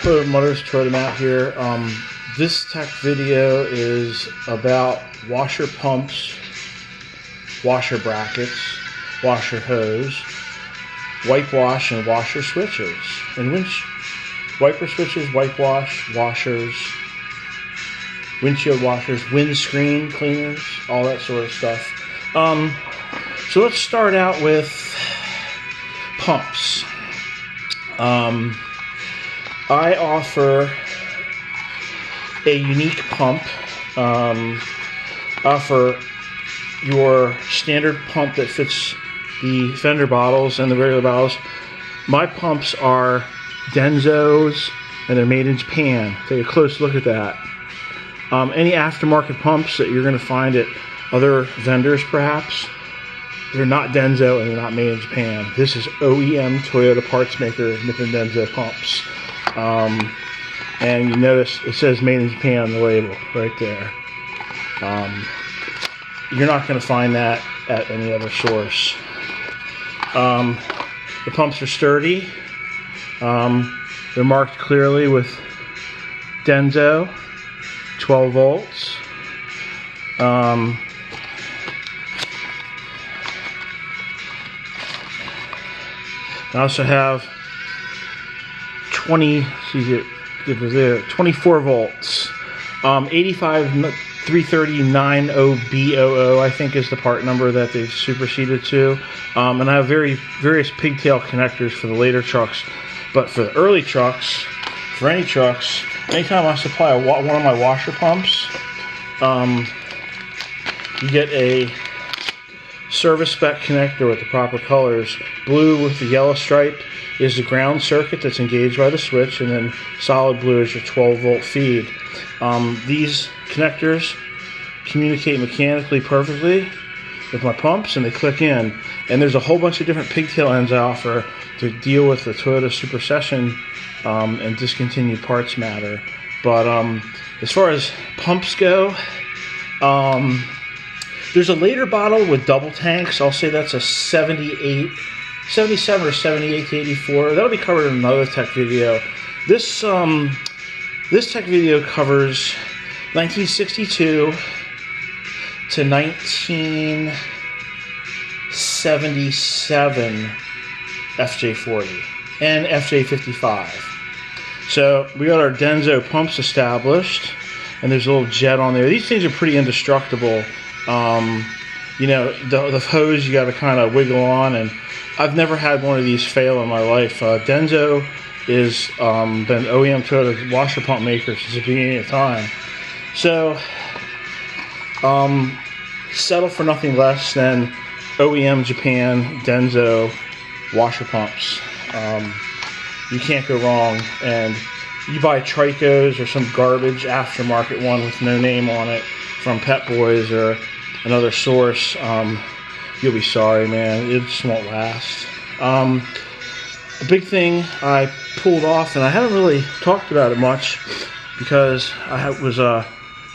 Hello, Motors Toyota Matt here. This tech video is about washer pumps, washer brackets, washer hose, wipe wash and washer switches, and wiper switches, wipe wash, washers, windshield washers, windscreen cleaners, all that sort of stuff. So let's start out with pumps. I offer a unique pump. Offer your standard pump that fits the fender bottles and the regular bottles. My pumps are Denzos, and they're made in Japan. Take a close look at that. Any aftermarket pumps that you're going to find at other vendors, perhaps, they're not Denso and they're not made in Japan. This is OEM Toyota parts maker Nippon Denso pumps. And you notice it says made in Japan on the label right there. You're not going to find that at any other source. The pumps are sturdy. They're marked clearly with Denso, 12 volts. I also have 24 volts, 85 330 90BOO, I think is the part number that they've superseded to. And I have various pigtail connectors for the later trucks, but for the early trucks, for any trucks, anytime I supply one of my washer pumps, you get a service spec connector with the proper colors. Blue with the yellow stripe is the ground circuit that's engaged by the switch, and then solid blue is your 12 volt feed. These connectors communicate mechanically perfectly with my pumps, and they click in. And there's a whole bunch of different pigtail ends I offer to deal with the Toyota Super Session and discontinued parts matter. But as far as pumps go, there's a later bottle with double tanks. I'll say that's a 77 or 78 to 84. That'll be covered in another tech video. This tech video covers 1962 to 1977 FJ40 and FJ55. So we got our Denso pumps established, and there's a little jet on there. These things are pretty indestructible. You know, the hose you got to kind of wiggle on, and I've never had one of these fail in my life. Denso is been OEM Toyota washer pump maker since the beginning of time. So settle for nothing less than OEM Japan Denso washer pumps. You can't go wrong. And you buy Tricos or some garbage aftermarket one with no name on it from Pet Boys or another source, you'll be sorry, man. It just won't last. A big thing I pulled off, and I haven't really talked about it much because I was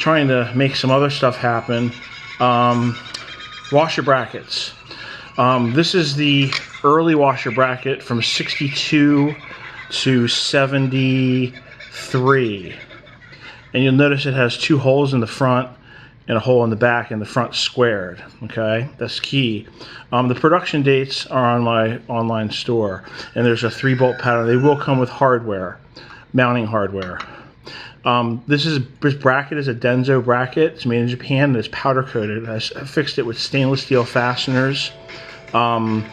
trying to make some other stuff happen. Washer brackets. This is the early washer bracket from 62 to 73. And you'll notice it has two holes in the front and a hole in the back, and the front squared. Okay, that's key. The production dates are on my online store, and there's a 3-bolt pattern. They will come with hardware, mounting hardware. This bracket is a Denso bracket. It's made in Japan, and it's powder coated. I fixed it with stainless steel fasteners, nylon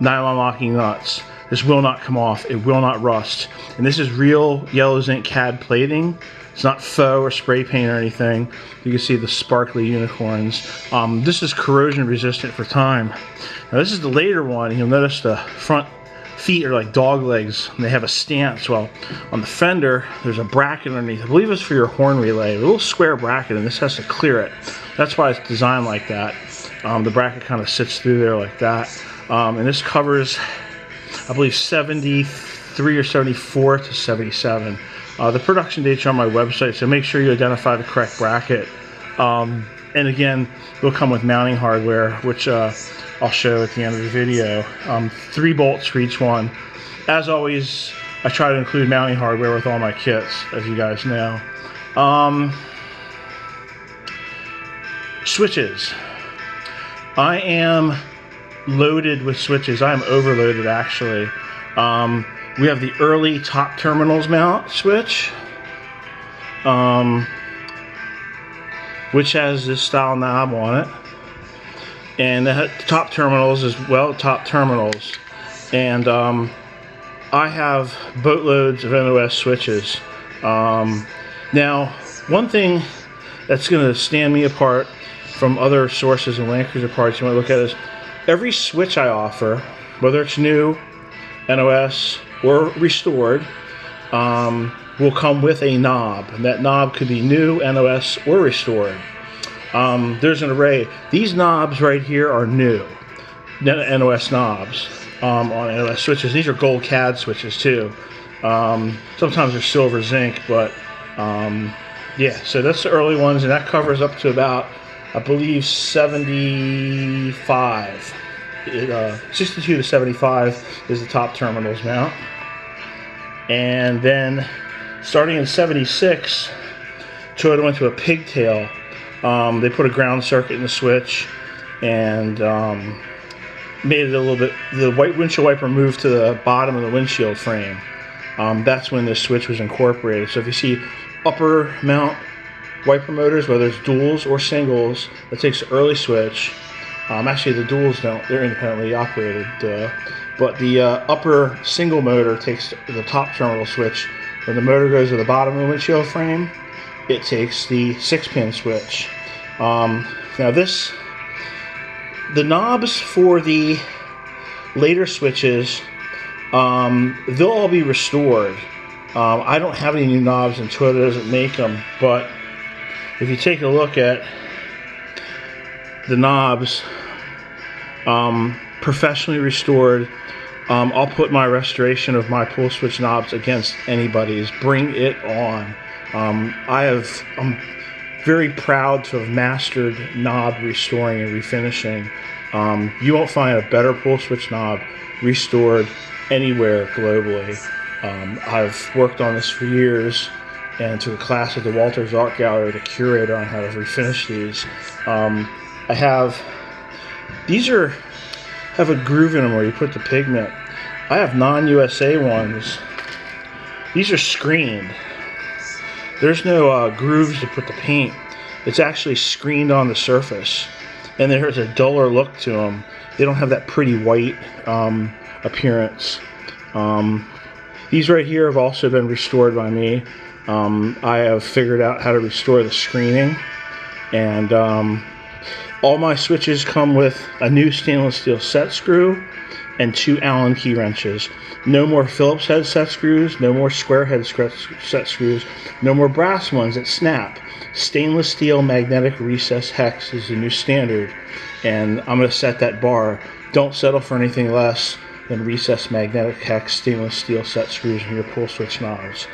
locking nuts. This will not come off. It will not rust. And this is real yellow zinc CAD plating. It's not faux or spray paint or anything. You can see the sparkly unicorns. This is corrosion resistant for time. Now this is the later one. You'll notice the front feet are like dog legs, and they have a stance. Well, on the fender, there's a bracket underneath. I believe it's for your horn relay. A little square bracket, and this has to clear it. That's why it's designed like that. The bracket kind of sits through there like that. And this covers, I believe, 73 or 74 to 77. The production dates are on my website, so make sure you identify the correct bracket. And again, will come with mounting hardware, which I'll show at the end of the video. 3 bolts for each one. As always, I try to include mounting hardware with all my kits, as you guys know. Switches. I am loaded with switches. I am overloaded, actually. We have the early top terminals mount switch, which has this style knob on it. And the top terminals as well, top terminals. And I have boatloads of NOS switches. Now, one thing that's going to stand me apart from other sources and Land Cruiser parts you want to look at is every switch I offer, whether it's new, NOS, or restored, will come with a knob. And that knob could be new, NOS, or restored. There's an array. These knobs right here are new, NOS knobs on NOS switches. These are gold CAD switches too. Sometimes they're silver zinc, but yeah, so that's the early ones, and that covers up to about, I believe, 75. 62 to 75 is the top terminals mount. And then starting in 76, Toyota went to a pigtail. They put a ground circuit in the switch and made it a little bit, the white windshield wiper moved to the bottom of the windshield frame. That's when this switch was incorporated. So if you see upper mount wiper motors, whether it's duals or singles, it takes an early switch. Actually, the duals don't, they're independently operated. But the upper single motor takes the top terminal switch. When the motor goes to the bottom of the windshield frame, it takes the 6-pin switch. Now the knobs for the later switches, they'll all be restored. I don't have any new knobs and Toyota doesn't make them, but if you take a look at the knobs, professionally restored, I'll put my restoration of my pull switch knobs against anybody's. Bring it on. I'm very proud to have mastered knob restoring and refinishing. You won't find a better pull switch knob restored anywhere globally. I've worked on this for years and took a class at the Walters Art Gallery, the curator, on how to refinish these. These have a groove in them where you put the pigment. I have non-USA ones. These are screened. There's no grooves to put the paint. It's actually screened on the surface. And there's a duller look to them. They don't have that pretty white appearance. These right here have also been restored by me. I have figured out how to restore the screening. And all my switches come with a new stainless steel set screw and 2 Allen key wrenches. No more Phillips head set screws, no more square head set screws, no more brass ones that snap. Stainless steel magnetic recess hex is the new standard, and I'm going to set that bar. Don't settle for anything less than recess magnetic hex stainless steel set screws in your pull switch knobs.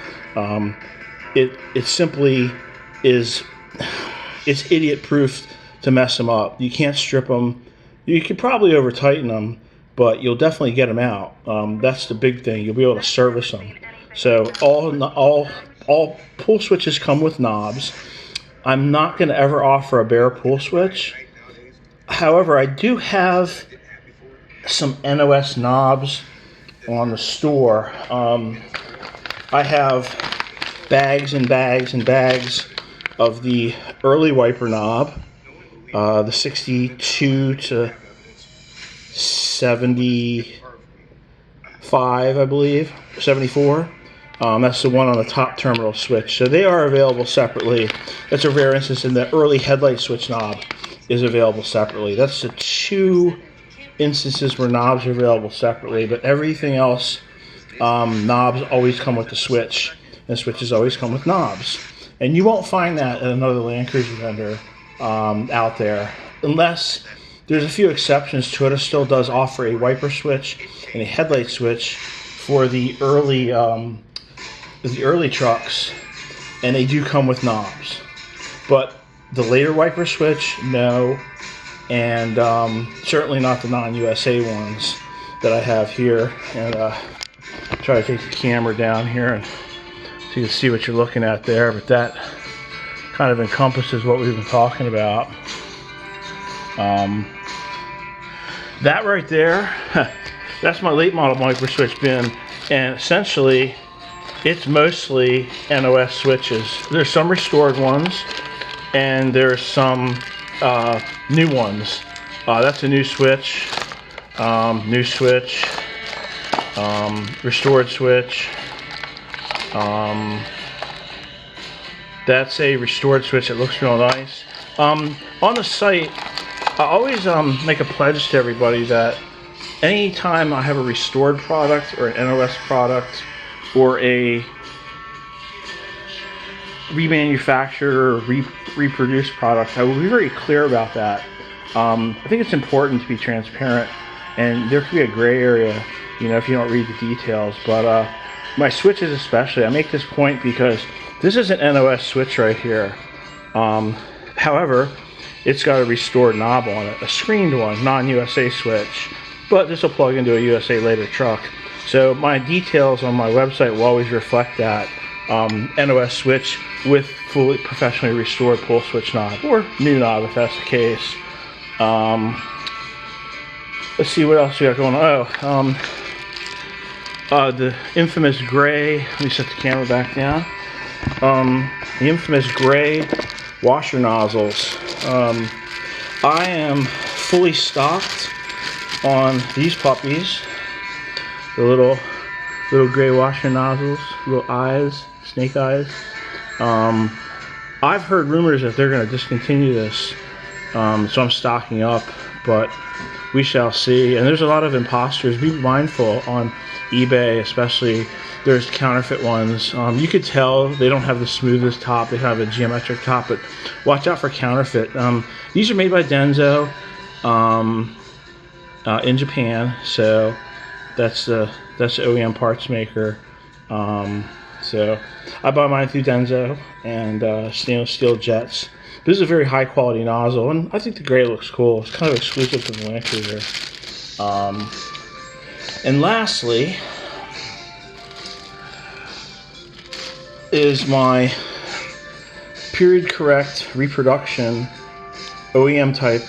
It simply is, it's idiot proof to mess them up. You can't strip them. You could probably over tighten them, but you'll definitely get them out. That's the big thing. You'll be able to service them. So all pull switches come with knobs. I'm not going to ever offer a bare pull switch. However, I do have some NOS knobs on the store. I have bags and bags and bags of the early wiper knob, the 62 to 75, I believe, 74. That's the one on the top terminal switch. So they are available separately. That's a rare instance, and the early headlight switch knob is available separately. That's the 2 instances where knobs are available separately, but everything else, knobs always come with the switch, and switches always come with knobs. And you won't find that at another Land Cruiser vendor out there, unless there's a few exceptions. Toyota still does offer a wiper switch and a headlight switch for the early trucks, and they do come with knobs. But the later wiper switch, no, and certainly not the non-USA ones that I have here. And Try to take the camera down here and so you can see what you're looking at there, but that kind of encompasses what we've been talking about. That right there, that's my late model micro switch bin, and essentially it's mostly NOS switches. There's some restored ones and there's some new ones. That's a new switch, restored switch. That's a restored switch. It looks real nice. On the site, I always make a pledge to everybody that anytime I have a restored product or an NOS product or a remanufactured or reproduced product, I will be very clear about that. I think it's important to be transparent, and there could be a gray area, you know, if you don't read the details. But my switches especially, I make this point because this is an NOS switch right here. However, it's got a restored knob on it, a screened one, non-USA switch, but this will plug into a USA later truck. So my details on my website will always reflect that NOS switch with fully professionally restored pull switch knob, or new knob if that's the case. Let's see what else we got going on. The infamous gray, let me set the camera back down. The infamous gray washer nozzles. I am fully stocked on these puppies. The little gray washer nozzles, little eyes, snake eyes. I've heard rumors that they're going to discontinue this, so I'm stocking up, but we shall see. And there's a lot of imposters. Be mindful on eBay, especially. There's counterfeit ones. You could tell they don't have the smoothest top. They have a geometric top, but watch out for counterfeit. These are made by Denso in Japan, so that's the OEM parts maker. So I buy mine through Denso and stainless steel jets. This is a very high quality nozzle, and I think the gray looks cool. It's kind of exclusive to the Land Cruiser. And lastly is my period correct reproduction OEM type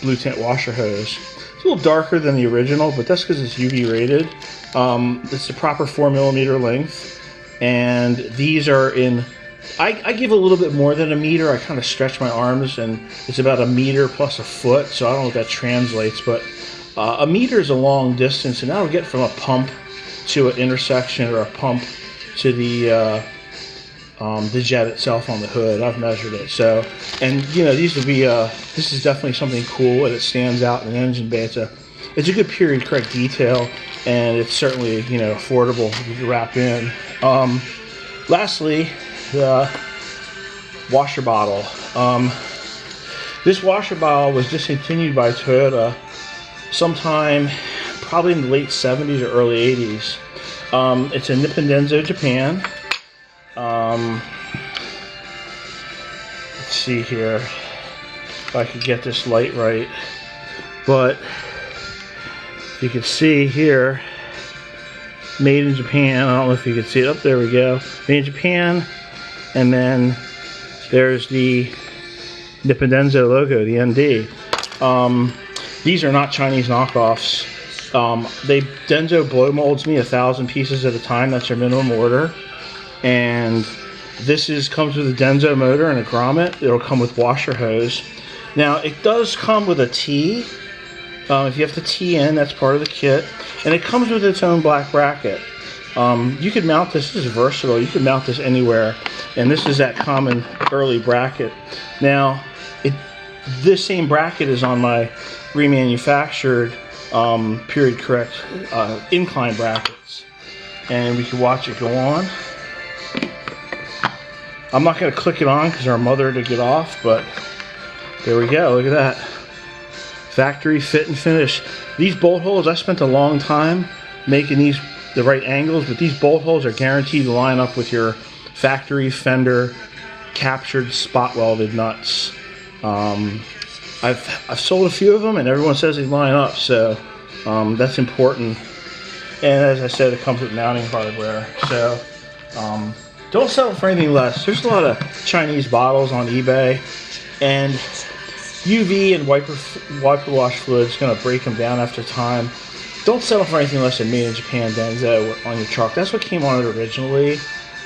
blue tint washer hose. It's a little darker than the original, but that's because it's UV rated. It's the proper 4mm length, and these are in, I give a little bit more than a meter. I kind of stretch my arms, and it's about a meter plus a foot, so I don't know if that translates, but a meter is a long distance, and that'll get from a pump to an intersection or a pump to the jet itself on the hood. I've measured it. So, and you know, these would be this is definitely something cool, and it stands out in an engine bay. It's a good period correct detail, and it's certainly, you know, affordable to wrap in. Lastly, the washer bottle. This washer bottle was discontinued by Toyota sometime probably in the late 70s or early 80s. It's a Nippon Denso Japan. Let's see here if I could get this light right, but you can see here, made in Japan. I don't know if you can see it. Up there we go. Made in Japan, and then there's the Nippon Denso logo, the ND. These are not Chinese knockoffs. Denso blow molds me 1,000 pieces at a time. That's their minimum order. And this comes with a Denso motor and a grommet. It'll come with washer hose. Now it does come with a T. If you have to T in, that's part of the kit. And it comes with its own black bracket. You could mount this. This is versatile. You can mount this anywhere. And this is that common early bracket. Now, this same bracket is on my remanufactured period correct incline brackets. And we can watch it go on. I'm not going to click it on because our mother to get off, but there we go. Look at that. Factory fit and finish. These bolt holes, I spent a long time making these the right angles, but these bolt holes are guaranteed to line up with your factory fender captured spot welded nuts. I've sold a few of them, and everyone says they line up, so that's important. And as I said, it comes with mounting hardware. So don't settle for anything less. There's a lot of Chinese bottles on eBay, and UV and wiper wash fluid is going to break them down after time. Don't settle for anything less than made in Japan Denso on your truck. That's what came on it originally,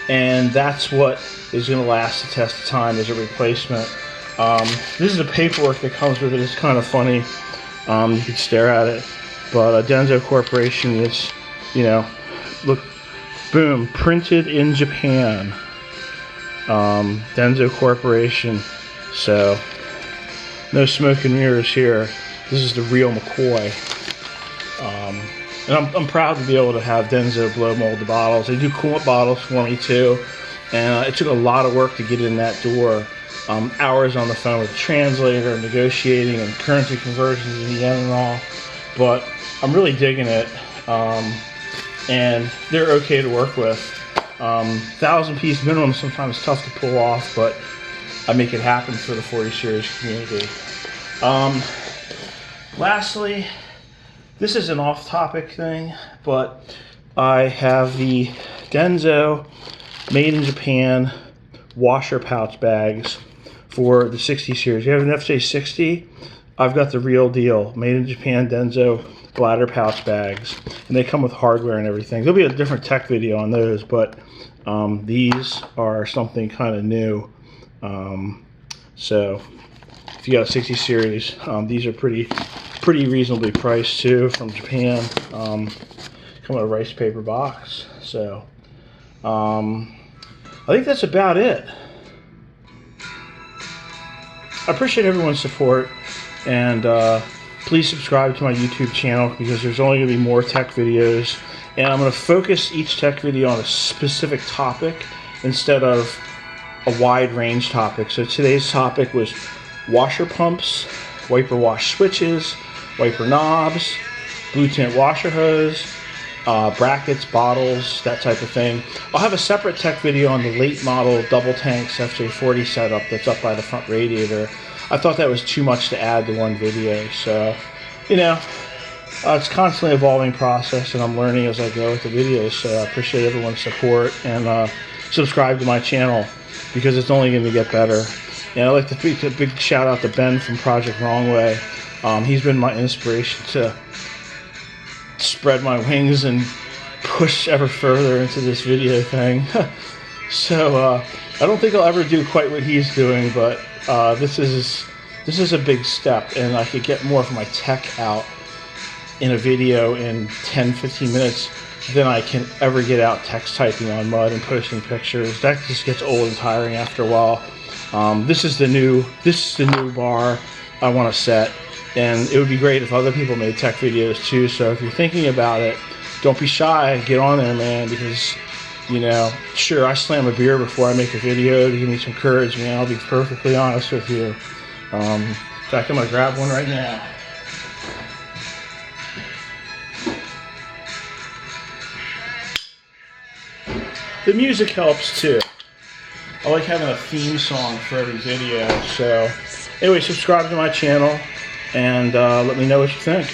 and that's what is going to last the test of time as a replacement. This is the paperwork that comes with it. It's kind of funny. You can stare at it, but Denso Corporation is, you know, look, boom, printed in Japan. Denso Corporation. So no smoke and mirrors here. This is the real McCoy. And I'm proud to be able to have Denso blow mold the bottles. They do coolant bottles for me too, and it took a lot of work to get in that door. Hours on the phone with the translator, negotiating and currency conversions in the yen and all. But I'm really digging it, and they're okay to work with. 1,000-piece minimum sometimes tough to pull off, but I make it happen for the 40 series community. Lastly, this is an off-topic thing, but I have the Denso made in Japan washer pouch bags for the 60 series. You have an FJ60, I've got the real deal, made in Japan Denso bladder pouch bags, and they come with hardware and everything. There'll be a different tech video on those, but these are something kind of new. So if you got a 60 series, these are pretty reasonably priced too, from Japan. Come in a rice paper box. So I think that's about it. I appreciate everyone's support, and please subscribe to my YouTube channel, because there's only going to be more tech videos, and I'm going to focus each tech video on a specific topic instead of a wide range topic. So today's topic was washer pumps, wiper wash switches, wiper knobs, blue tint washer hose, brackets, bottles, that type of thing. I'll have a separate tech video on the late model double tanks FJ40 setup that's up by the front radiator. I thought that was too much to add to one video, so, you know, it's constantly evolving process, and I'm learning as I go with the videos, so I appreciate everyone's support, and subscribe to my channel, because it's only going to get better. And I'd like to speak a big shout out to Ben from Project Wrong Way. He's been my inspiration to spread my wings and push ever further into this video thing. So I don't think I'll ever do quite what he's doing, but this is a big step, and I could get more of my tech out in a video in 10-15 minutes than I can ever get out text typing on mud and posting pictures. That just gets old and tiring after a while. This is the new bar I want to set, and it would be great if other people made tech videos too. So if you're thinking about it, don't be shy, get on there, man, because, you know, sure, I slam a beer before I make a video to give me some courage, man. I'll be perfectly honest with you. In fact, I'm gonna grab one right now. The music helps too. I like having a theme song for every video. So anyway, subscribe to my channel, and let me know what you think.